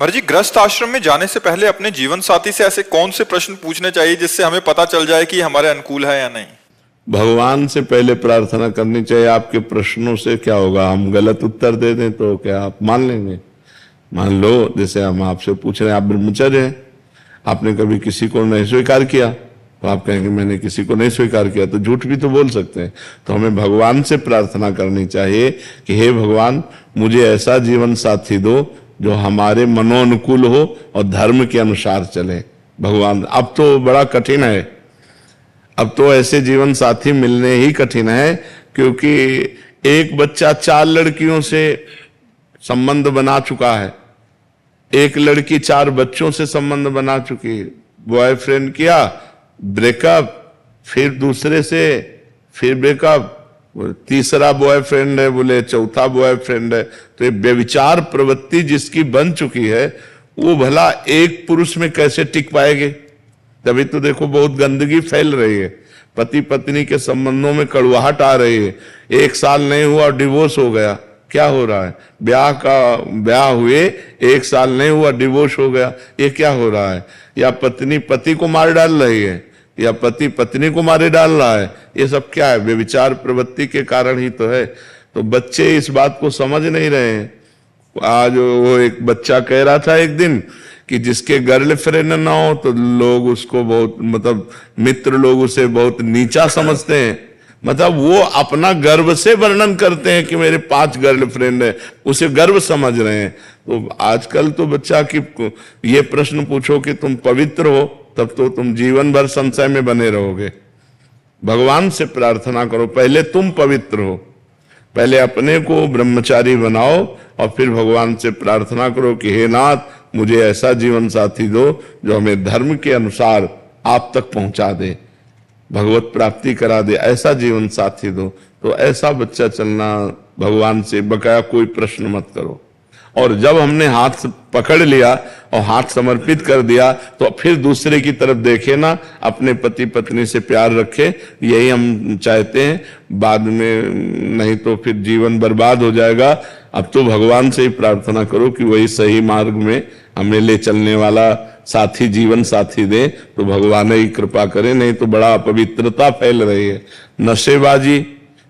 महाराज जी, गृहस्थ आश्रम में जाने से पहले अपने जीवन साथी से ऐसे कौन से प्रश्न पूछने चाहिए जिससे हमें पता चल जाए कि हमारे अनुकूल है या नहीं? भगवान से पहले प्रार्थना करनी चाहिए। आपके प्रश्नों से क्या होगा, हम गलत उत्तर दे दें तो क्या आप मान लेंगे? मान लो जैसे हम आपसे पूछ रहे हैं, आप ब्रह्मचर्य हैं, आपने कभी किसी को नहीं स्वीकार किया, तो आप कहेंगे मैंने किसी को नहीं स्वीकार किया, तो झूठ भी तो बोल सकते हैं। तो हमें भगवान से प्रार्थना करनी चाहिए कि हे भगवान, मुझे ऐसा जीवन साथी दो जो हमारे मनोनुकूल हो और धर्म के अनुसार चले। भगवान, अब तो बड़ा कठिन है, अब तो ऐसे जीवन साथी मिलने ही कठिन है, क्योंकि एक बच्चा 4 लड़कियों से संबंध बना चुका है, एक लड़की 4 बच्चों से संबंध बना चुकी है। बॉयफ्रेंड किया, ब्रेकअप, फिर दूसरे से फिर ब्रेकअप, तीसरा बॉयफ्रेंड है, बोले चौथा बॉयफ्रेंड है। तो ये व्यभिचार प्रवृत्ति जिसकी बन चुकी है, वो भला एक पुरुष में कैसे टिक पाएगी? तभी तो देखो बहुत गंदगी फैल रही है, पति पत्नी के संबंधों में कड़वाहट आ रही है। 1 साल नहीं हुआ डिवोर्स हो गया, क्या हो रहा है? ब्याह हुए 1 साल नहीं हुआ डिवोर्स हो गया, ये क्या हो रहा है? या पत्नी पति को मार डाल रही है, या पति पत्नी को मारे डाल रहा है। ये सब क्या है? व्यभिचार प्रवृत्ति के कारण ही तो है। तो बच्चे इस बात को समझ नहीं रहे हैं। आज वो एक बच्चा कह रहा था एक दिन कि जिसके गर्लफ्रेंड ना हो तो लोग उसको बहुत, मतलब मित्र लोग उसे बहुत नीचा समझते हैं। मतलब वो अपना गर्व से वर्णन करते हैं कि मेरे 5 गर्लफ्रेंड है, उसे गर्व समझ रहे हैं। तो आजकल तो बच्चा की ये प्रश्न पूछो कि तुम पवित्र हो, तब तो तुम जीवन भर संशय में बने रहोगे। भगवान से प्रार्थना करो, पहले तुम पवित्र हो, पहले अपने को ब्रह्मचारी बनाओ और फिर भगवान से प्रार्थना करो कि हे नाथ, मुझे ऐसा जीवन साथी दो जो हमें धर्म के अनुसार आप तक पहुंचा दे, भगवत प्राप्ति करा दे, ऐसा जीवन साथी दो। तो ऐसा बच्चा चलना भगवान से, बकाया कोई प्रश्न मत करो। और जब हमने हाथ पकड़ लिया और हाथ समर्पित कर दिया, तो फिर दूसरे की तरफ देखे ना, अपने पति पत्नी से प्यार रखे, यही हम चाहते हैं। बाद में नहीं तो फिर जीवन बर्बाद हो जाएगा। अब तो भगवान से ही प्रार्थना करो कि वही सही मार्ग में हमें ले चलने वाला साथी, जीवन साथी दे, तो भगवान ही कृपा करे। नहीं तो बड़ा अपवित्रता फैल रही है, नशेबाजी,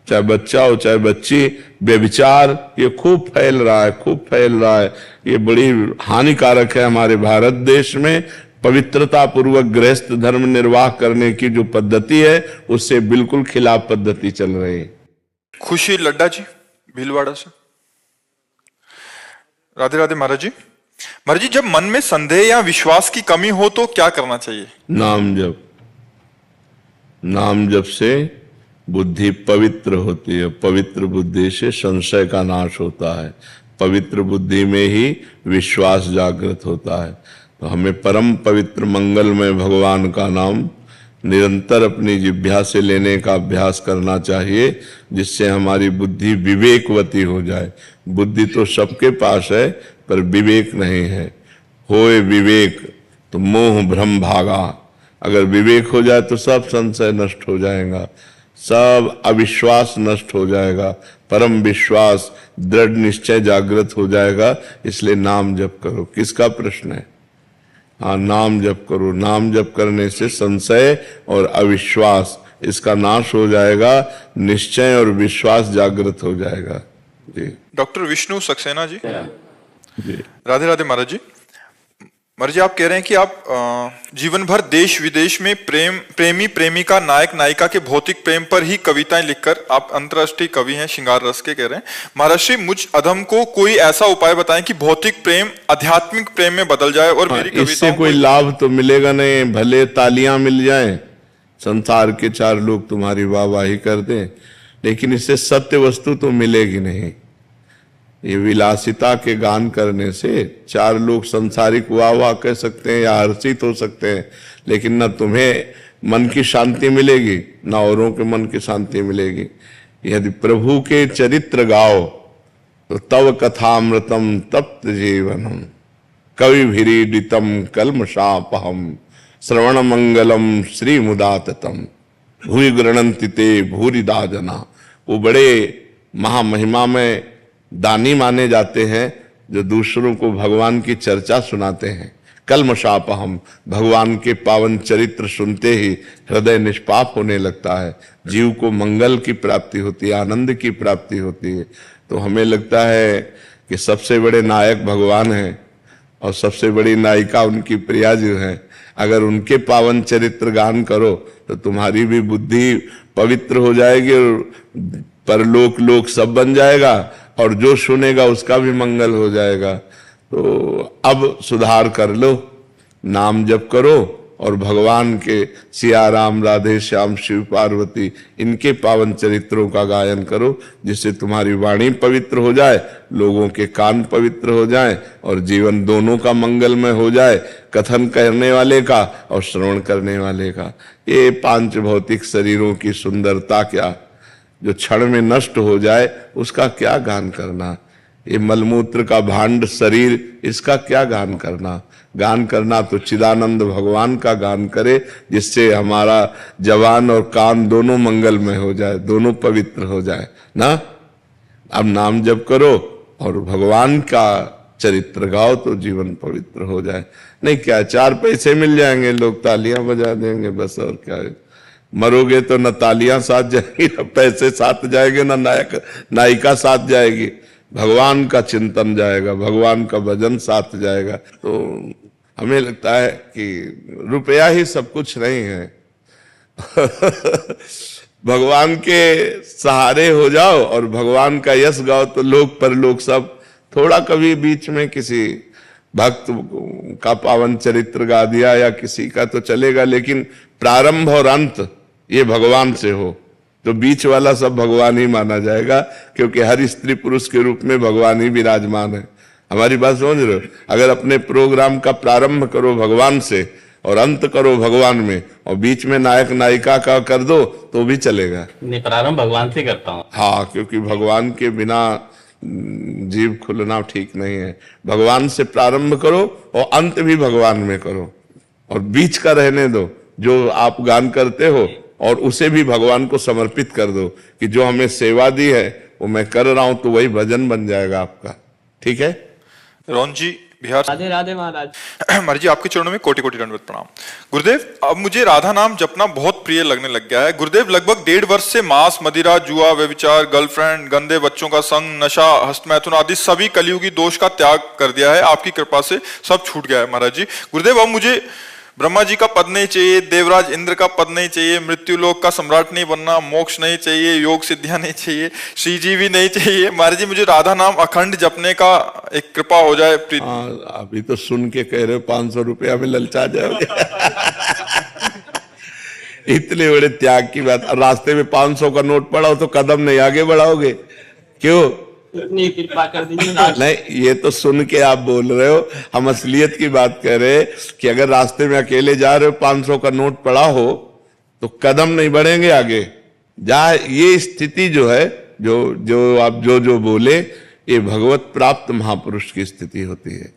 चाहे बच्चा हो चाहे बच्ची, व्यभिचार, ये खूब फैल रहा है, खूब फैल रहा है। ये बड़ी हानिकारक है हमारे भारत देश में। पवित्रता पूर्वक गृहस्थ धर्म निर्वाह करने की जो पद्धति है, उससे बिल्कुल खिलाफ पद्धति चल रही है। खुशी लड्डा जी, भीलवाड़ा से। राधे राधे महाराज जी। महाराज जी, जब मन में संदेह या विश्वास की कमी हो तो क्या करना चाहिए? नाम जप। नाम जप से बुद्धि पवित्र होती है, पवित्र बुद्धि से संशय का नाश होता है, पवित्र बुद्धि में ही विश्वास जागृत होता है। तो हमें परम पवित्र मंगलमय भगवान का नाम निरंतर अपनी जिह्वा से लेने का अभ्यास करना चाहिए, जिससे हमारी बुद्धि विवेकवती हो जाए। बुद्धि तो सबके पास है, पर विवेक नहीं है। होए विवेक तो मोह भ्रम भागा। अगर विवेक हो जाए तो सब संशय नष्ट हो जाएगा, सब अविश्वास नष्ट हो जाएगा, परम विश्वास, दृढ़ निश्चय जागृत हो जाएगा। इसलिए नाम जप करो। किसका प्रश्न है? हाँ, नाम जप करो। नाम जप करने से संशय और अविश्वास, इसका नाश हो जाएगा, निश्चय और विश्वास जागृत हो जाएगा। जी। डॉक्टर विष्णु सक्सेना जी। राधे राधे महाराज जी। महाराज जी, आप कह रहे हैं कि आप जीवन भर देश विदेश में प्रेमी प्रेमिका, नायक नायिका के भौतिक प्रेम पर ही कविताएं लिखकर आप अंतर्राष्ट्रीय कवि हैं, श्रृंगार रस के, कह रहे हैं। महाराज जी, मुझ अधम को कोई ऐसा उपाय बताएं कि भौतिक प्रेम आध्यात्मिक प्रेम में बदल जाए और मेरी कविताओं इससे कोई लाभ तो मिलेगा नहीं। भले तालियां मिल जाएं, संसार के 4 लोग तुम्हारी वाहवाही कर दें, लेकिन इससे सत्य वस्तु तो मिलेगी नहीं। ये विलासिता के गान करने से 4 लोग संसारिक वाह कह सकते हैं या हर्षित हो सकते हैं, लेकिन न तुम्हें मन की शांति मिलेगी, न औरों के मन की शांति मिलेगी। यदि प्रभु के चरित्र गाओ तो तव कथामृतम तप्त जीवनम कवि भिरीडितम कल्मषापहम श्रवण मंगलम श्री मुदाततम भूरि गृणन्ति ते भूरिदा जना। वो बड़े महामहिमा में दानी माने जाते हैं, जो दूसरों को भगवान की चर्चा सुनाते हैं। कल्मषापहम, भगवान के पावन चरित्र सुनते ही हृदय निष्पाप होने लगता है, जीव को मंगल की प्राप्ति होती है, आनंद की प्राप्ति होती है। तो हमें लगता है कि सबसे बड़े नायक भगवान हैं और सबसे बड़ी नायिका उनकी प्रिया जो है। अगर उनके पावन चरित्र गान करो तो तुम्हारी भी बुद्धि पवित्र हो जाएगी और परलोक लोक सब बन जाएगा, और जो सुनेगा उसका भी मंगल हो जाएगा। तो अब सुधार कर लो, नाम जप करो और भगवान के सिया राम, राधे श्याम, शिव पार्वती, इनके पावन चरित्रों का गायन करो, जिससे तुम्हारी वाणी पवित्र हो जाए, लोगों के कान पवित्र हो जाए और जीवन दोनों का मंगलमय हो जाए, कथन करने वाले का और श्रवण करने वाले का। ये पांच भौतिक शरीरों की सुंदरता क्या, जो क्षण में नष्ट हो जाए उसका क्या गान करना। ये मलमूत्र का भांड शरीर, इसका क्या गान करना। गान करना तो चिदानंद भगवान का गान करे, जिससे हमारा जवान और कान दोनों मंगलमय हो जाए, दोनों पवित्र हो जाए ना। अब नाम जप करो और भगवान का चरित्र गाओ तो जीवन पवित्र हो जाए। नहीं क्या, चार पैसे मिल जाएंगे, लोग तालियां बजा देंगे बस, और क्या है। मरोगे तो न तालियां साथ जाएंगी, न पैसे साथ जाएंगे, न नायक नायिका साथ जाएगी, भगवान का चिंतन जाएगा, भगवान का भजन साथ जाएगा। तो हमें लगता है कि रुपया ही सब कुछ नहीं है। भगवान के सहारे हो जाओ और भगवान का यश गाओ तो लोग परलोक सब। थोड़ा कभी बीच में किसी भक्त का पावन चरित्र गा दिया या किसी का तो चलेगा, लेकिन प्रारंभ और अंत ये भगवान से हो तो बीच वाला सब भगवान ही माना जाएगा, क्योंकि हर स्त्री पुरुष के रूप में भगवान ही विराजमान है। हमारी बात समझ रहे हो। अगर अपने प्रोग्राम का प्रारंभ करो भगवान से और अंत करो भगवान में, और बीच में नायक नायिका का कर दो तो भी चलेगा। नहीं, प्रारंभ भगवान से करता हूँ। हाँ, क्योंकि भगवान के बिना जीव खुलना ठीक नहीं है। भगवान से प्रारंभ करो और अंत भी भगवान में करो, और बीच का रहने दो जो आप गान करते हो, और उसे भी भगवान को समर्पित कर दो कि जो हमें सेवा दी है वो मैं कर रहा हूं, तो वही भजन बन जाएगा आपका। ठीक है। रोहन जी बिहार। राधे राधे महाराज। महाराज जी आपके चरणों में कोटि कोटि दंडवत प्रणाम। गुरुदेव, अब मुझे राधा नाम जपना बहुत प्रिय लगने लग गया है। गुरुदेव, लगभग 1.5 वर्ष से मांस, मदिरा, जुआ, व्यभिचार, गर्लफ्रेंड, गंदे बच्चों का संग, नशा, हस्तमैथुन आदि सभी कलियुगी दोष का त्याग कर दिया है। आपकी कृपा से सब छूट गया है महाराज जी। गुरुदेव, अब मुझे ब्रह्मा जी का पद नहीं चाहिए, देवराज इंद्र का पद नहीं चाहिए, मृत्यु लोक का सम्राट नहीं बनना, मोक्ष नहीं चाहिए, योग सिद्धियां नहीं चाहिए, श्री जी भी नहीं चाहिए। महाराज जी, मुझे राधा नाम अखंड जपने का एक कृपा हो जाए। अभी तो सुन के कह रहे हो 500 रुपया में ललचा जाओगे। इतने बड़े त्याग की बात। रास्ते में 500 का नोट पड़ा हो तो कदम नहीं आगे बढ़ाओगे, क्यों? इतनी कृपा कर दीजिए। नहीं, ये तो सुन के आप बोल रहे हो, हम असलियत की बात कर रहे हैं कि अगर रास्ते में अकेले जा रहे हो, 500 का नोट पड़ा हो तो कदम नहीं बढ़ेंगे आगे। ये स्थिति जो है, जो आप जो बोले, ये भगवत प्राप्त महापुरुष की स्थिति होती है,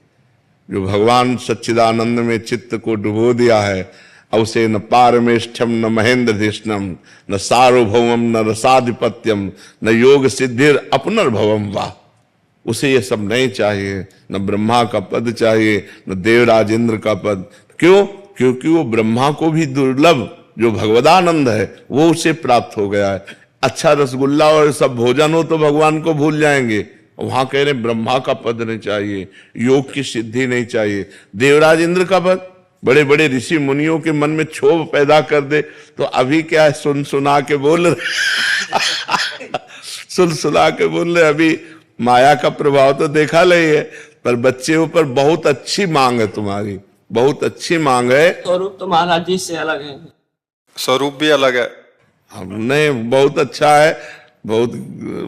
जो भगवान सच्चिदानंद में चित्त को डुबो दिया है। अवसे न पारमेष्ठम न महेंद्र धिष्णम न सार्वभौमम न रसाधिपत्यम न योग सिद्धिर अपनर्भवम वाह। उसे ये सब नहीं चाहिए, न ब्रह्मा का पद चाहिए, न देवराज इंद्र का पद। क्यों? क्योंकि वो ब्रह्मा को भी दुर्लभ जो भगवदानंद है वो उसे प्राप्त हो गया है। अच्छा रसगुल्ला और सब भोजन हो तो भगवान को भूल जाएंगे। वहां कह रहे ब्रह्मा का पद नहीं चाहिए, योग की सिद्धि नहीं चाहिए, देवराज इंद्र का पद। बड़े बड़े ऋषि मुनियों के मन में क्षोभ पैदा कर दे तो अभी क्या है, सुन सुना के बोल रहे सुन सुना के बोल रहे। अभी माया का प्रभाव तो देखा नहीं है, पर बच्चे ऊपर बहुत अच्छी मांग है तुम्हारी, बहुत अच्छी मांग है। स्वरूप तो महाराज जी से अलग है। स्वरूप भी अलग है। हमने बहुत अच्छा है, बहुत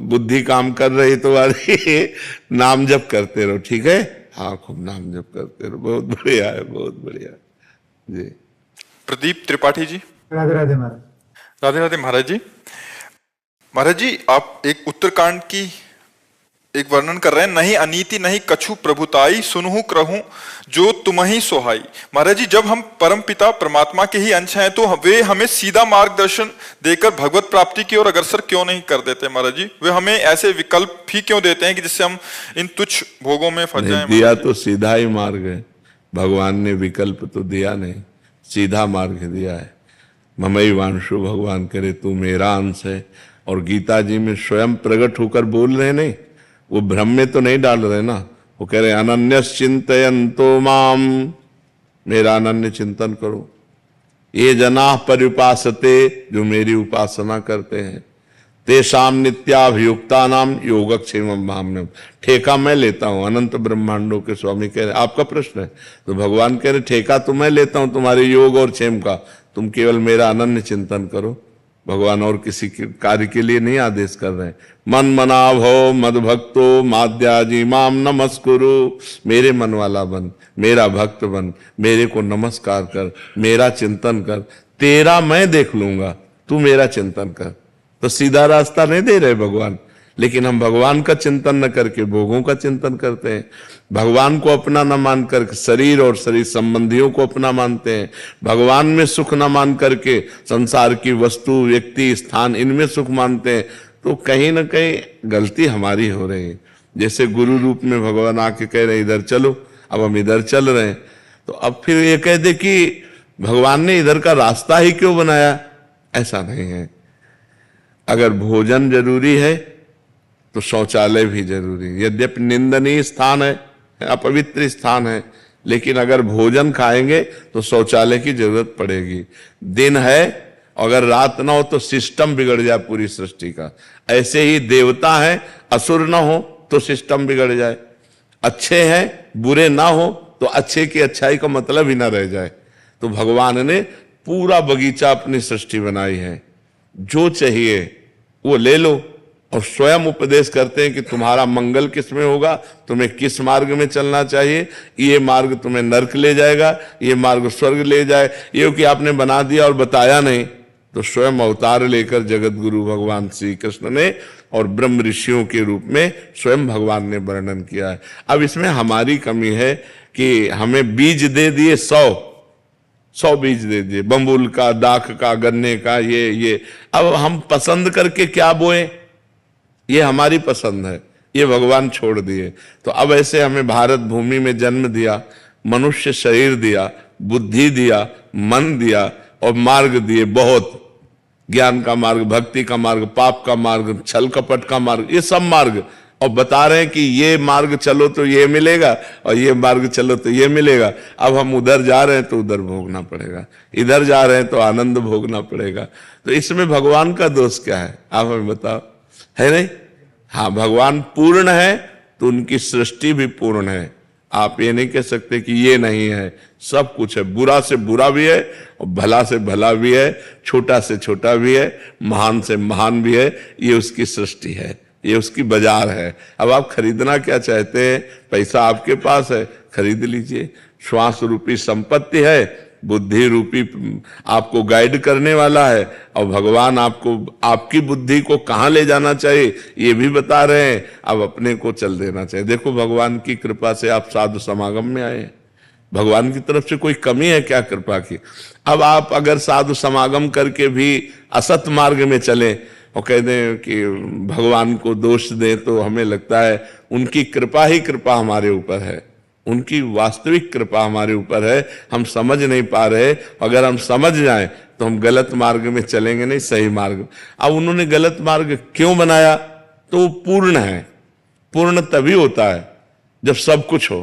बुद्धि काम कर रही तुम्हारी। नाम जप करते रहो, ठीक है। हाँ, खूब नाम जप करते रहो, बहुत बढ़िया है, बहुत बढ़िया जी। प्रदीप त्रिपाठी जी। राधे राधे महाराज। राधे राधे महाराज जी। महाराज जी, आप एक उत्तरकांड की एक वर्णन कर रहे हैं, नहीं अनीति नहीं कछु प्रभुताई सुनहु करहूं जो तुम ही सोहाई। महाराज जी, जब हम परम पिता परमात्मा के ही अंश हैं तो वे हमें सीधा मार्गदर्शन देकर भगवत प्राप्ति की ओर अग्रसर क्यों नहीं कर देते महाराज जी? वे हमें ऐसे विकल्प ही क्यों देते हैं कि जिससे हम इन तुच्छ भोगों में फंस जाएं? दिया तो सीधा ही मार्ग है, भगवान ने विकल्प तो दिया नहीं, सीधा मार्ग दिया है। ममई वांशु, भगवान करे तू मेरा अंश है। और गीता जी में स्वयं प्रकट होकर बोल रहे नहीं, वो भ्रम में तो नहीं डाल रहे ना, वो कह रहे अनन्यस चिंतयन्तो माम, मेरा अनन्य चिंतन करो। ये जना पर्युपासते, जो मेरी उपासना करते हैं, तेषाम नित्याभियुक्ता नाम योगक्षेमम भाम्यम, ठेका मैं लेता हूं। अनंत ब्रह्मांडों के स्वामी कह रहे, आपका प्रश्न है तो भगवान कह रहे ठेका तो मैं लेता हूं तुम्हारे योग और क्षेम का, तुम केवल मेरा अनन्य चिंतन करो। भगवान और किसी के कार्य के लिए नहीं आदेश कर रहे हैं। मन मना भो मद भक्तो माद्याजी माम नमस्कुरु, मेरे मन वाला बन, मेरा भक्त बन, मेरे को नमस्कार कर, मेरा चिंतन कर, तेरा मैं देख लूंगा, तू मेरा चिंतन कर। तो सीधा रास्ता नहीं दे रहे भगवान, लेकिन हम भगवान का चिंतन न करके भोगों का चिंतन करते हैं। भगवान को अपना न मान करके शरीर और शरीर संबंधियों को अपना मानते हैं। भगवान में सुख न मान करके संसार की वस्तु, व्यक्ति, स्थान, इनमें सुख मानते हैं। तो कहीं ना कहीं गलती हमारी हो रही है। जैसे गुरु रूप में भगवान आके कह रहे इधर चलो, अब हम इधर चल रहे हैं, तो अब फिर ये कह दे कि भगवान ने इधर का रास्ता ही क्यों बनाया? ऐसा नहीं है। अगर भोजन जरूरी है तो शौचालय भी जरूरी है। यद्यपि निंदनीय स्थान है, अपवित्र स्थान है, लेकिन अगर भोजन खाएंगे तो शौचालय की जरूरत पड़ेगी। दिन है, अगर रात ना हो तो सिस्टम बिगड़ जाए पूरी सृष्टि का। ऐसे ही देवता है, असुर ना हो तो सिस्टम बिगड़ जाए। अच्छे हैं, बुरे ना हो तो अच्छे की अच्छाई का मतलब ही ना रह जाए। तो भगवान ने पूरा बगीचा अपनी सृष्टि बनाई है, जो चाहिए वो ले लो। और स्वयं उपदेश करते हैं कि तुम्हारा मंगल किस में होगा, तुम्हें किस मार्ग में चलना चाहिए। ये मार्ग तुम्हें नरक ले जाएगा, ये मार्ग स्वर्ग ले जाए। ये कि आपने बना दिया और बताया नहीं, तो स्वयं अवतार लेकर जगत गुरु भगवान श्री कृष्ण ने और ब्रह्म ऋषियों के रूप में स्वयं भगवान ने वर्णन किया है। अब इसमें हमारी कमी है कि हमें बीज दे दिए 100 बीज दे दिए, बम्बुल का, दाख का, गन्ने का, ये अब हम पसंद करके क्या बोए, ये हमारी पसंद है, ये भगवान छोड़ दिए। तो अब ऐसे हमें भारत भूमि में जन्म दिया, मनुष्य शरीर दिया, बुद्धि दिया, मन दिया और मार्ग दिए बहुत, ज्ञान का मार्ग, भक्ति का मार्ग, पाप का मार्ग, छल कपट का मार्ग, ये सब मार्ग। और बता रहे हैं कि ये मार्ग चलो तो ये मिलेगा और ये मार्ग चलो तो ये मिलेगा। अब हम उधर जा रहे हैं तो उधर भोगना पड़ेगा, इधर जा रहे हैं तो आनंद भोगना पड़ेगा। तो इसमें भगवान का दोष क्या है, आप हमें बताओ, है नहीं? हाँ, भगवान पूर्ण है तो उनकी सृष्टि भी पूर्ण है। आप ये नहीं कह सकते कि ये नहीं है, सब कुछ है। बुरा से बुरा भी है और भला से भला भी है, छोटा से छोटा भी है, महान से महान भी है। ये उसकी सृष्टि है, ये उसकी बाजार है। अब आप खरीदना क्या चाहते हैं? पैसा आपके पास है, खरीद लीजिए। श्वास रूपी संपत्ति है, बुद्धि रूपी आपको गाइड करने वाला है, और भगवान आपको आपकी बुद्धि को कहाँ ले जाना चाहिए ये भी बता रहे हैं। अब अपने को चल देना चाहिए। देखो, भगवान की कृपा से आप साधु समागम में आए, भगवान की तरफ से कोई कमी है क्या कृपा की? अब आप अगर साधु समागम करके भी असत मार्ग में चलें और कह दें कि भगवान को दोष दें, तो हमें लगता है उनकी कृपा ही कृपा हमारे ऊपर है, उनकी वास्तविक कृपा हमारे ऊपर है। हम समझ नहीं पा रहे, अगर हम समझ जाएं तो हम गलत मार्ग में चलेंगे नहीं, सही मार्ग। अब उन्होंने गलत मार्ग क्यों बनाया? तो वो पूर्ण है। पूर्ण तभी होता है जब सब कुछ हो,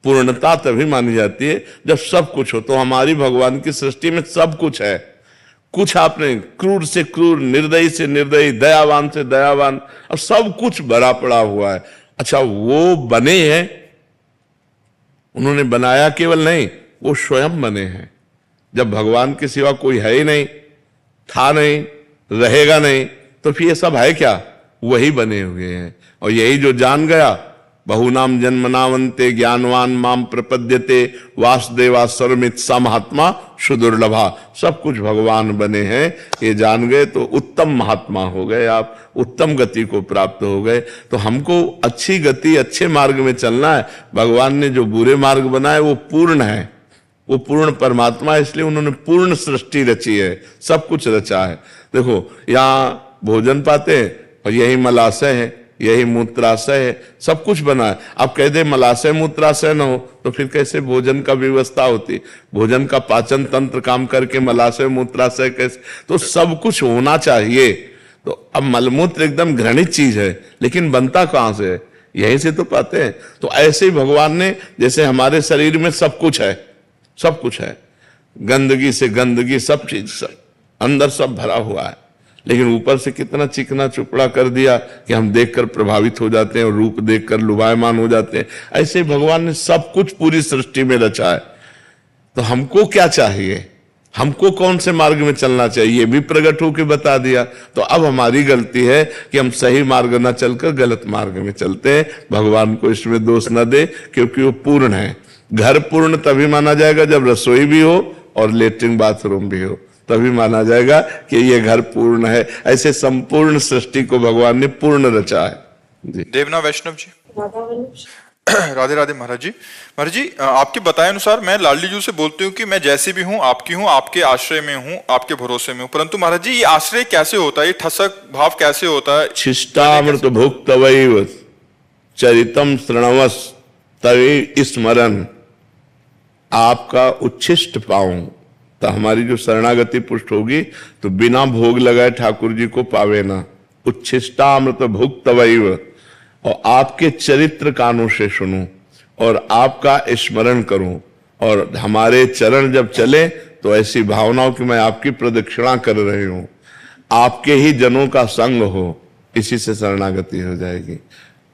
पूर्णता तभी मानी जाती है जब सब कुछ हो। तो हमारी भगवान की सृष्टि में सब कुछ है। कुछ आपने क्रूर से क्रूर, निर्दयी से निर्दयी, दयावान से दयावान, और सब कुछ भरा पड़ा हुआ है। अच्छा, वो बने हैं, उन्होंने बनाया केवल नहीं, वो स्वयं बने हैं। जब भगवान के सिवा कोई है ही नहीं, था नहीं, रहेगा नहीं, तो फिर ये सब है क्या? वही बने हुए हैं। और यही जो जान गया बहुनाम जन्मनावंते ज्ञानवान माम प्रपद्यते वासुदेवा सर्वमित सा महात्मा सुदुर्लभा। सब कुछ भगवान बने हैं, ये जान गए तो उत्तम महात्मा हो गए, आप उत्तम गति को प्राप्त हो गए। तो हमको अच्छी गति, अच्छे मार्ग में चलना है। भगवान ने जो बुरे मार्ग बनाए वो पूर्ण है, वो पूर्ण परमात्मा है, इसलिए उन्होंने पूर्ण सृष्टि रची है, सब कुछ रचा है। देखो यहाँ भोजन पाते हैं और यही मलाशय है, यही मूत्राशय है, सब कुछ बना है। आप कह दे मलाशय मूत्राशय न हो तो फिर कैसे भोजन का व्यवस्था होती? भोजन का पाचन तंत्र काम करके मलाशय मूत्राशय कैसे? तो सब कुछ होना चाहिए। तो अब मलमूत्र एकदम घृणित चीज है, लेकिन बनता कहां से है? यहीं से तो पाते हैं। तो ऐसे ही भगवान ने, जैसे हमारे शरीर में सब कुछ है, सब कुछ है, गंदगी से गंदगी, सब चीज, सब अंदर सब भरा हुआ है, लेकिन ऊपर से कितना चिकना चुपड़ा कर दिया कि हम देखकर प्रभावित हो जाते हैं और रूप देखकर लुभायमान हो जाते हैं। ऐसे भगवान ने सब कुछ पूरी सृष्टि में रचा है। तो हमको क्या चाहिए, हमको कौन से मार्ग में चलना चाहिए, ये भी प्रकट होकर बता दिया। तो अब हमारी गलती है कि हम सही मार्ग न चलकर गलत मार्ग में चलते हैं। भगवान को इसमें दोष न दे, क्योंकि वो पूर्ण है। घर पूर्ण तभी माना जाएगा जब रसोई भी हो और लेटरिन बाथरूम भी हो, तभी माना जाएगा कि ये घर पूर्ण है। ऐसे संपूर्ण सृष्टि को भगवान ने पूर्ण रचा है। जी। देवना वैष्णव जी। राधे राधे महाराज जी। महाराज जी, आपके बताए अनुसार मैं लाडली जी से बोलती हूँ कि मैं जैसी भी हूँ, आपके आश्रय में हूँ, आपके भरोसे में हूँ। परंतु महाराज जी, ये आश्रय कैसे होता है, ये ठसक भाव कैसे होता है? शिष्टामृत भुक्तवैव चरितम श्रृणवस तवे स्मरण। आपका उच्छिष्ट पाऊं तो हमारी जो शरणागति पुष्ट होगी तो बिना भोग लगाए ठाकुर जी को पावे ना। उच्छिष्टामृत भुक्तवैव, और आपके चरित्र कानों से सुनूं और आपका स्मरण करूं, और हमारे चरण जब चले तो ऐसी भावनाओं कि मैं आपकी प्रदक्षिणा कर रही हूं, आपके ही जनों का संग हो, इसी से शरणागति हो जाएगी।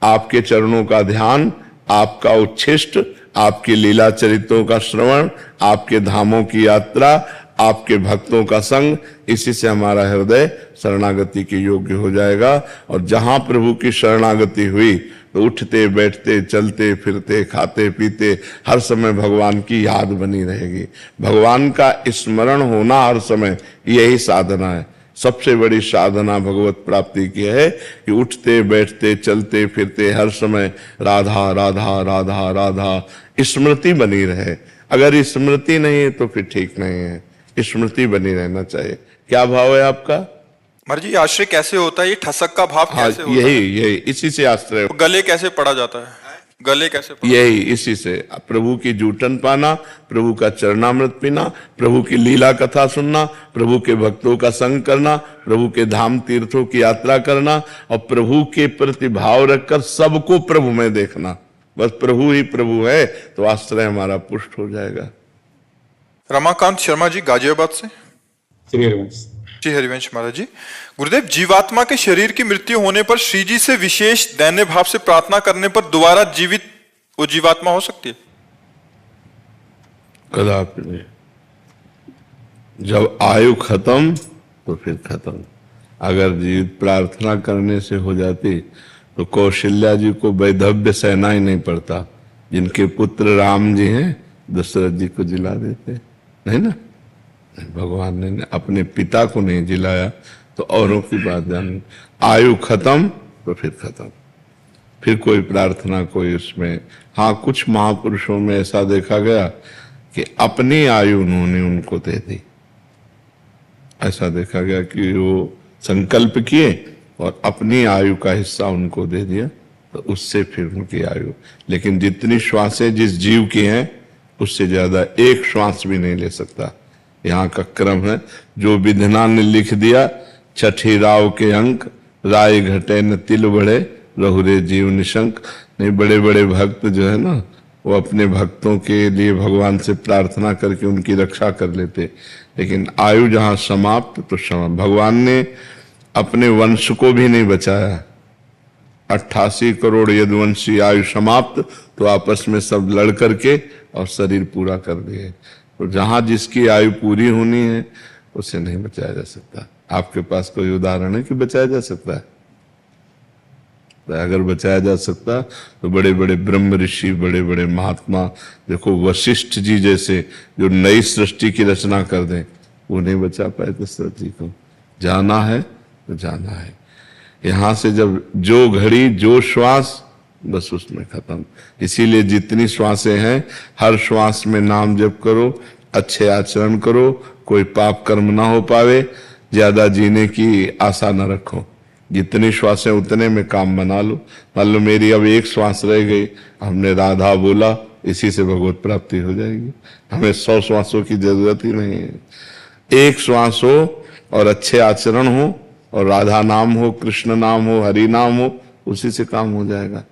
आपके चरणों का ध्यान, आपका उच्छिष्ट, आपकी लीला चरित्रों का श्रवण, आपके धामों की यात्रा, आपके भक्तों का संग, इसी से हमारा हृदय शरणागति के योग्य हो जाएगा। और जहां प्रभु की शरणागति हुई तो उठते बैठते चलते फिरते खाते पीते हर समय भगवान की याद बनी रहेगी। भगवान का स्मरण होना हर समय, यही साधना है। सबसे बड़ी साधना भगवत प्राप्ति की है कि उठते बैठते चलते फिरते हर समय राधा राधा राधा राधा स्मृति बनी रहे। अगर स्मृति नहीं है तो फिर ठीक नहीं है, स्मृति बनी रहना चाहिए। क्या भाव है आपका? महाराज जी, आश्रय कैसे होता है, ये ठसक का भाव कैसे होता है? यही इसी से आश्रय। गले कैसे पड़ा जाता है, गले कैसे पड़ा? यही इसी से प्रभु की जूठन पाना, प्रभु का चरणामृत पीना, प्रभु की लीला कथा सुनना, प्रभु के भक्तों का संग करना, प्रभु के धाम तीर्थों की यात्रा करना, और प्रभु के प्रति भाव रखकर सबको प्रभु में देखना। बस प्रभु ही प्रभु है तो आश्रय हमारा पुष्ट हो जाएगा। रमाकांत शर्मा जी गाजियाबाद से। श्री हरिवंश महाराज जी। गुरुदेव, जीवात्मा के शरीर की मृत्यु होने पर श्री जी से विशेष दैन्य भाव से प्रार्थना करने पर दोबारा जीवित वो जीवात्मा हो सकती है? कदापि नहीं। जब आयु खत्म तो फिर खत्म। अगर जीवित प्रार्थना करने से हो जाती तो कौशल्या जी को वैधव्य सहना ही नहीं पड़ता। जिनके पुत्र राम जी हैं, दशरथ जी को जिला देते नहीं ना। भगवान ने अपने पिता को नहीं जिलाया तो औरों की बात जान। आयु खत्म तो फिर खत्म, फिर कोई प्रार्थना कोई उसमें। हाँ, कुछ महापुरुषों में ऐसा देखा गया कि अपनी आयु उन्होंने उनको दे दी। ऐसा देखा गया कि वो संकल्प किए और अपनी आयु का हिस्सा उनको दे दिया, तो उससे फिर उनकी आयु। लेकिन जितनी श्वासें जिस जीव की हैं उससे ज्यादा एक श्वास भी नहीं ले सकता। यहाँ का क्रम है, जो विधना ने लिख दिया, छठी राव के अंक, राय घटे न तिल बढ़े, रहुरे जीव निशंक। नहीं, बड़े बड़े भक्त जो है ना, वो अपने भक्तों के लिए भगवान से प्रार्थना करके उनकी रक्षा कर लेते। लेकिन आयु जहां समाप्त तो समाप्त। भगवान ने अपने वंश को भी नहीं बचाया। 88 करोड़ यदुवंशी आयु समाप्त तो आपस में सब लड़ करके और शरीर पूरा कर दिए। तो जहां जिसकी आयु पूरी होनी है उसे नहीं बचाया जा सकता। आपके पास कोई उदाहरण है कि बचाया जा सकता है? सकता है। अगर बचाया जा सकता तो बड़े बड़े ब्रह्म ऋषि, बड़े बड़े महात्मा, देखो वशिष्ठ जी जैसे जो नई सृष्टि की रचना कर दें, वो नहीं बचा पाए दशरथ जी को। जाना है तो जाना है। यहां से जब जो घड़ी जो श्वास, बस उसमें खत्म। इसीलिए जितनी श्वासें हैं, हर श्वास में नाम जप करो, अच्छे आचरण करो, कोई पाप कर्म ना हो पावे, ज्यादा जीने की आशा न रखो। जितनी श्वासें उतने में काम बना लो। मान लो मेरी अब एक श्वास रह गई, हमने राधा बोला, इसी से भगवत प्राप्ति हो जाएगी। हमें 100 श्वासों की जरूरत ही नहीं है। एक श्वास हो और अच्छे आचरण हो और राधा नाम हो, कृष्ण नाम हो, हरि नाम हो, उसी से काम हो जाएगा।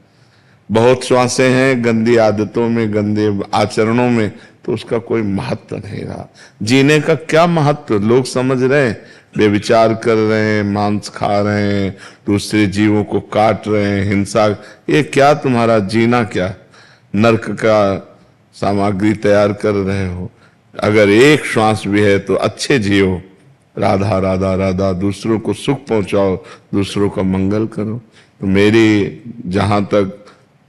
बहुत श्वासें हैं गंदी आदतों में, गंदे आचरणों में, तो उसका कोई महत्व नहीं रहा। जीने का क्या महत्व? लोग समझ रहे हैं, बेविचार कर रहे हैं, मांस खा रहे हैं, दूसरे जीवों को काट रहे हैं, हिंसा, ये क्या तुम्हारा जीना? क्या नरक का सामग्री तैयार कर रहे हो? अगर एक श्वास भी है तो अच्छे जियो, राधा राधा राधा, दूसरों को सुख पहुंचाओ, दूसरों का मंगल करो। तो मेरी जहां तक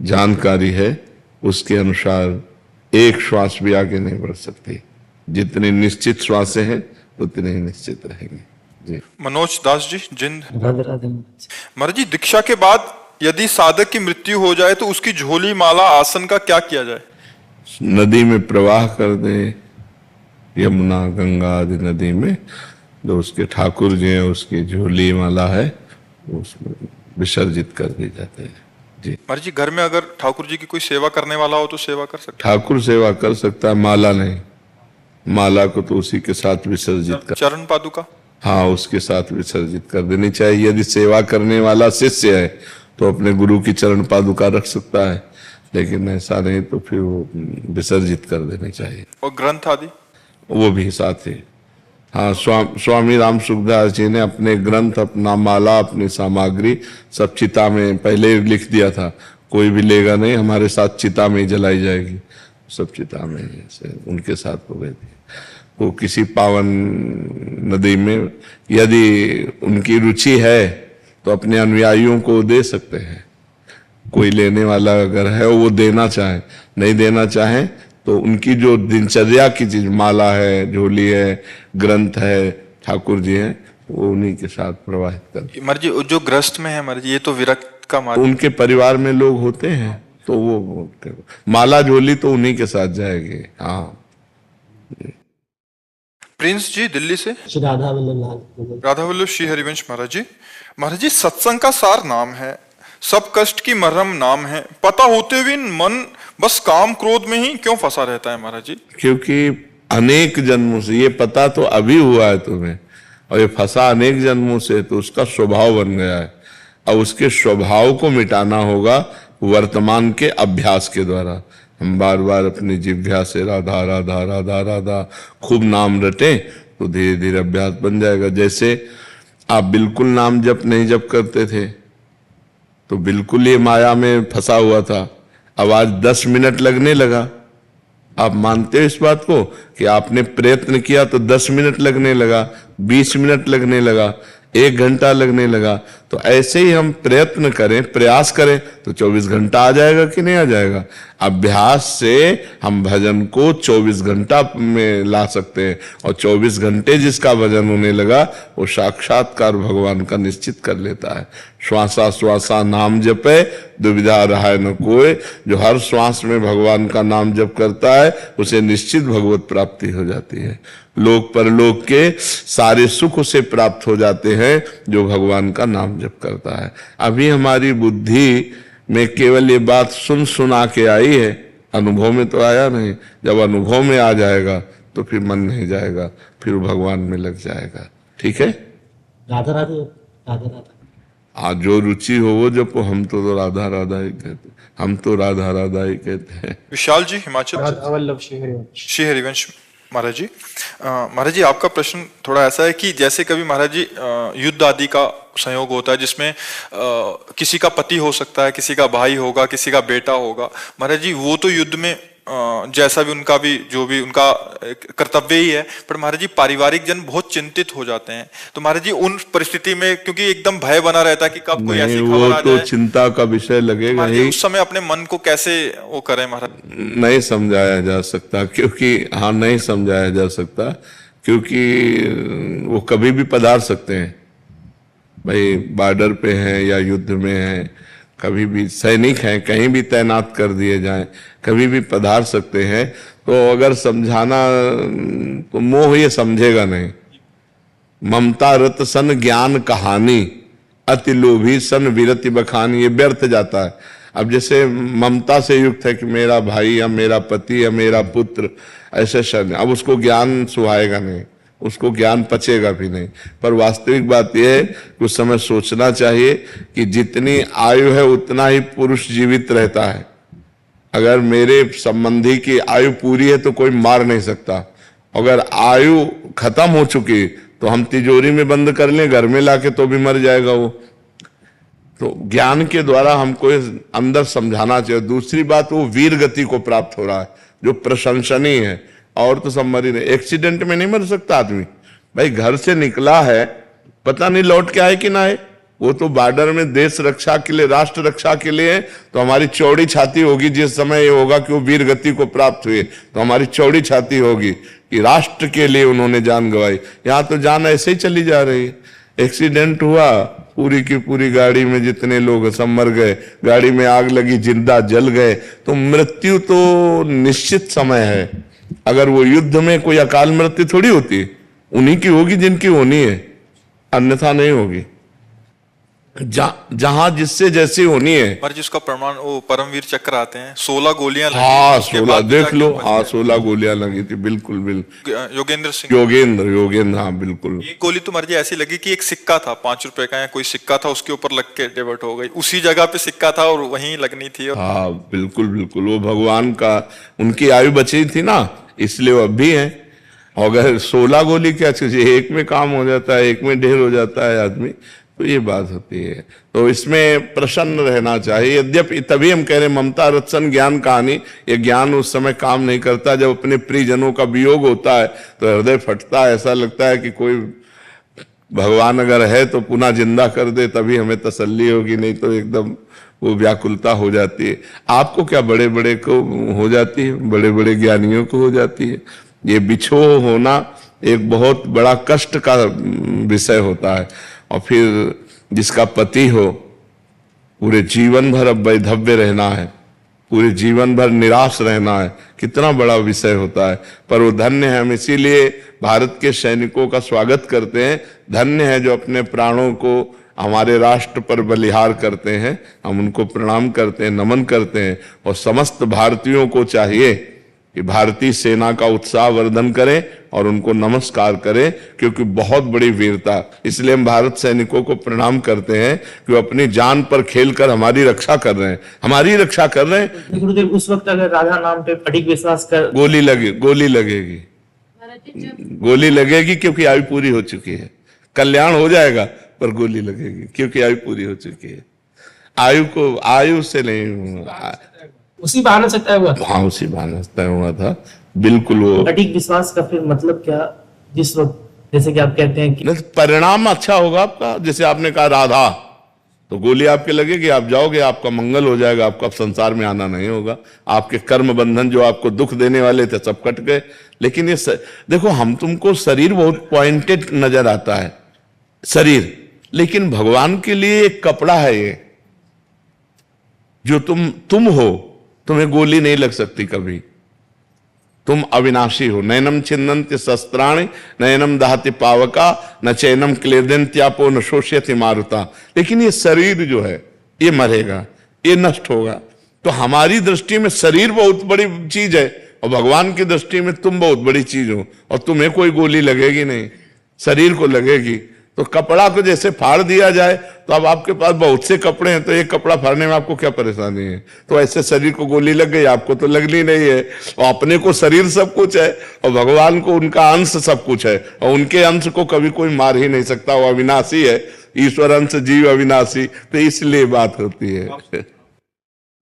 जानकारी है उसके अनुसार एक श्वास भी आगे नहीं बढ़ सकती। जितनी निश्चित श्वासें हैं उतने ही निश्चित रहेंगे। जी। मनोज दास जी, जिंद। राधे राधे। महाराज जी, दीक्षा के बाद यदि साधक की मृत्यु हो जाए तो उसकी झोली, माला, आसन का क्या किया जाए? नदी में प्रवाह कर दे, यमुना गंगा आदि नदी में। जो उसके ठाकुर जी हैं, उसकी झोली माला है, उसमें विसर्जित कर दी जाते हैं। जी। महाराज जी, घर में अगर ठाकुर जी की कोई सेवा करने वाला हो तो सेवा कर सकते ठाकुर सेवा कर सकता है, माला नहीं। माला को तो उसी के साथ विसर्जित कर, चरण पादुका? हाँ, उसके साथ विसर्जित कर देनी चाहिए। यदि सेवा करने वाला शिष्य है तो अपने गुरु की चरण पादुका रख सकता है, लेकिन ऐसा नहीं तो फिर वो विसर्जित कर देनी चाहिए। और ग्रंथ आदि? वो भी साथ ही। हाँ, स्वामी राम सुखदास जी ने अपने ग्रंथ, अपना माला, अपनी सामग्री सब चिता में पहले लिख दिया था। कोई भी लेगा नहीं, हमारे साथ चिता में ही जलाई जाएगी। सब चिता में ऐसे उनके साथ हो गए थे। वो किसी पावन नदी में यदि उनकी रुचि है तो अपने अनुयायियों को दे सकते हैं। कोई लेने वाला अगर है, वो देना चाहे, नहीं देना चाहे तो उनकी जो दिनचर्या की चीज, माला है, झोली है, ग्रंथ है, ठाकुर जी हैं, वो उन्हीं के साथ प्रवाहित कर। महाराज जी, जो ग्रस्त में है महाराज जी, ये तो विरक्त का मार्ग। उनके परिवार में लोग होते हैं तो वो माला झोली तो उन्हीं के साथ जाएगी। हाँ। प्रिंस जी, दिल्ली से। श्री राधा वल्लभ। राधा वल्लभ श्री हरिवंश महाराज जी। महाराज जी, सत्संग का सार नाम है, सब कष्ट की मरहम नाम है, पता होते हुए मन बस काम क्रोध में ही क्यों फंसा रहता है महाराज जी? क्योंकि अनेक जन्मों से, ये पता तो अभी हुआ है तुम्हें, और ये फंसा अनेक जन्मों से, तो उसका स्वभाव बन गया है। अब उसके स्वभाव को मिटाना होगा वर्तमान के अभ्यास के द्वारा। हम बार बार अपनी जिह्वा से राधा राधा राधा राधा खूब नाम रटें तो धीरे धीरे अभ्यास बन जाएगा। जैसे आप बिल्कुल नाम जप नहीं जप करते थे तो बिल्कुल ये माया में फंसा हुआ था, अब आज 10 मिनट लगने लगा। आप मानते हो इस बात को कि आपने प्रयत्न किया तो 10 मिनट लगने लगा, 20 मिनट लगने लगा, 1 घंटा लगने लगा। तो ऐसे ही हम प्रयत्न करें, प्रयास करें तो 24 घंटा आ जाएगा कि नहीं आ जाएगा? अभ्यास से हम भजन को 24 घंटा में ला सकते हैं, और 24 घंटे जिसका भजन होने लगा वो साक्षात्कार भगवान का निश्चित कर लेता है। श्वासा श्वासा नाम जपे, दुविधा रहाय न कोई। जो हर श्वास में भगवान का नाम जप करता है उसे निश्चित भगवत प्राप्ति हो जाती है। लोक परलोक के सारे सुख उसे प्राप्त हो जाते हैं जो भगवान का नाम जप करता है। अभी हमारी बुद्धि में केवल ये बात सुन सुना के आई है, अनुभव में तो आया नहीं। जब अनुभव में आ जाएगा तो फिर मन नहीं जाएगा, फिर भगवान में लग जाएगा। ठीक है? राधा राधे। राधा राधा। आज जो रुचि हो वो जब हम तो राधा राधा ही कहते हैं, हम तो राधा राधा ही कहते हैं। विशाल जी, हिमाचल। राधा वल्लभ श्री हरिवंश। श्री हरिवंश महाराज जी। महाराज जी, आपका प्रश्न थोड़ा ऐसा है कि जैसे कभी महाराज जी युद्ध आदि का संयोग होता है जिसमें किसी का पति हो सकता है, किसी का भाई होगा, किसी का बेटा होगा। महाराज जी, वो तो युद्ध में जैसा भी उनका भी जो भी उनका कर्तव्य ही है, पर महाराज जी पारिवारिक जन बहुत चिंतित हो जाते हैं। तो महाराज जी उन परिस्थिति में, क्योंकि एकदम भय बना रहता है कि कब कोई ऐसी नहीं, खबर वो आ तो जाए, चिंता का विषय लगेगा महाराज जी ही। उस समय अपने मन को कैसे वो करें महाराज? नहीं समझाया जा सकता, क्योंकि हाँ नहीं समझाया जा सकता, क्योंकि वो कभी भी पधार सकते हैं। भाई बॉर्डर पे हैं या युद्ध में हैं, कभी भी सैनिक हैं, कहीं भी तैनात कर दिए जाएं, कभी भी पधार सकते हैं। तो अगर समझाना तो मोह ये समझेगा नहीं। ममता रत सन ज्ञान कहानी, अति लोभी सन विरति बखानी, ये व्यर्थ जाता है। अब जैसे ममता से युक्त है कि मेरा भाई या मेरा पति या मेरा पुत्र ऐसे शब्द, अब उसको ज्ञान सुहाएगा नहीं, उसको ज्ञान पचेगा भी नहीं। पर वास्तविक बात यह है कि उस समय सोचना चाहिए कि जितनी आयु है उतना ही पुरुष जीवित रहता है। अगर मेरे संबंधी की आयु पूरी है तो कोई मार नहीं सकता। अगर आयु खत्म हो चुकी तो हम तिजोरी में बंद कर लें, घर में लाके, तो भी मर जाएगा वो। तो ज्ञान के द्वारा हमको अंदर समझाना चाहिए। दूसरी बात, वो वीर गति को प्राप्त हो रहा है जो प्रशंसनीय है। और तो सब मर ही नहीं, एक्सीडेंट में नहीं मर सकता आदमी। भाई घर से निकला है, पता नहीं लौट के आए कि ना आए, वो तो बॉर्डर में देश रक्षा के लिए, राष्ट्र रक्षा के लिए है। तो हमारी चौड़ी छाती होगी जिस समय ये होगा कि वो वीर गति को प्राप्त हुए, तो हमारी चौड़ी छाती होगी कि राष्ट्र के लिए उन्होंने जान गंवाई। यहाँ तो जान ऐसे ही चली जा रही है। एक्सीडेंट हुआ, पूरी की पूरी गाड़ी में जितने लोग सब मर गए, गाड़ी में आग लगी, जिंदा जल गए। तो मृत्यु तो निश्चित समय है। अगर वो युद्ध में कोई अकाल मृत्यु थोड़ी होती, उन्हीं की होगी जिनकी होनी है, अन्यथा नहीं होगी। जहां जिससे जैसी होनी है। महाराज जी उसका प्रमाण वो परमवीर चक्र आते हैं, 16 गोलियां लगी। हाँ उसके 16 बाद देख लो, जाके हाँ 16 गोलियां लगी थी, बिल्कुल बिल्कुल। योगेंद्र सिंह, योगेंद्र, हाँ बिल्कुल। ये गोली तो महाराज जी ऐसी लगी कि एक सिक्का था 5 रुपए का या कोई सिक्का था, उसके ऊपर लग के डेवर्ट हो गई। उसी जगह पे सिक्का था और वहीं लगनी थी। और हाँ बिल्कुल बिल्कुल, वो भगवान का, उनकी आयु बची थी ना, इसलिए वो अब भी है। अगर 16 गोली क्या चीज, एक में काम हो जाता है, एक में ढेर हो जाता है आदमी, तो ये बात होती है। तो इसमें प्रसन्न रहना चाहिए। यद्यपि तभी हम कह रहे ममता रत्सन ज्ञान कहानी, ये ज्ञान उस समय काम नहीं करता जब अपने प्रियजनों का वियोग होता है तो हृदय फटता है। ऐसा लगता है कि कोई भगवान अगर है तो पुनः जिंदा कर दे, तभी हमें तसल्ली होगी, नहीं तो एकदम वो व्याकुलता हो जाती है। आपको क्या, बड़े बड़े को हो जाती है, बड़े बड़े ज्ञानियों को हो जाती है। ये बिछोह होना एक बहुत बड़ा कष्ट का विषय होता है। और फिर जिसका पति हो, पूरे जीवन भर अब वैधव्य रहना है, पूरे जीवन भर निराश रहना है, कितना बड़ा विषय होता है। पर वो धन्य है, हम इसीलिए भारत के सैनिकों का स्वागत करते हैं। धन्य है जो अपने प्राणों को हमारे राष्ट्र पर बलिहार करते हैं। हम उनको प्रणाम करते हैं, नमन करते हैं। और समस्त भारतीयों को चाहिए कि भारतीय सेना का उत्साह वर्धन करें और उनको नमस्कार करें, क्योंकि बहुत बड़ी वीरता। इसलिए हम भारत सैनिकों को प्रणाम करते हैं कि वो अपनी जान पर खेलकर हमारी रक्षा कर रहे हैं, हमारी रक्षा कर रहे हैं। गुरुदेव उस वक्त अगर राधा नाम पे अडिग विश्वास कर, गोली लगेगी, गोली लगेगी, क्योंकि आयु पूरी हो चुकी है। कल्याण हो जाएगा पर गोली लगेगी, क्योंकि आयु पूरी हो चुकी है। आयु से नहीं, उसी बहाने से तय हुआ था। हाँ उसी बहाने से तय हुआ था, बिल्कुल। वो अडिग विश्वास का फिर मतलब क्या, जिस वक्त जैसे कि आप कहते हैं कि नहीं, परिणाम अच्छा होगा आपका। जैसे आपने कहा राधा, तो गोली आपके लगेगी, आप जाओगे, आपका मंगल हो जाएगा, आपका संसार में आना नहीं होगा। आपके कर्म बंधन जो आपको दुख देने वाले थे सब कट गए। लेकिन ये देखो, हम तुमको शरीर बहुत पॉइंटेड नजर आता है शरीर, लेकिन भगवान के लिए एक कपड़ा है ये, जो तुम हो। तुम्हें गोली नहीं लग सकती कभी, तुम अविनाशी हो। नैनम छिन्नन्ति शस्त्राणि नैनम दहति पावका न चैनम क्लेदन्त्यापो न शोष्यति मारुता। लेकिन ये शरीर जो है ये मरेगा, ये नष्ट होगा। तो हमारी दृष्टि में शरीर बहुत बड़ी चीज है और भगवान की दृष्टि में तुम बहुत बड़ी चीज हो, और तुम्हें कोई गोली लगेगी नहीं, शरीर को लगेगी। तो कपड़ा को जैसे फाड़ दिया जाए, तो अब आपके पास बहुत से कपड़े हैं, तो एक कपड़ा फाड़ने में आपको क्या परेशानी है। तो ऐसे शरीर को गोली लग गई, आपको तो लगनी नहीं है। और अपने को शरीर सब कुछ है और भगवान को उनका अंश सब कुछ है, और उनके अंश को कभी कोई मार ही नहीं सकता। वो अविनाशी है, ईश्वर अंश जीव अविनाशी। तो इसलिए बात होती है।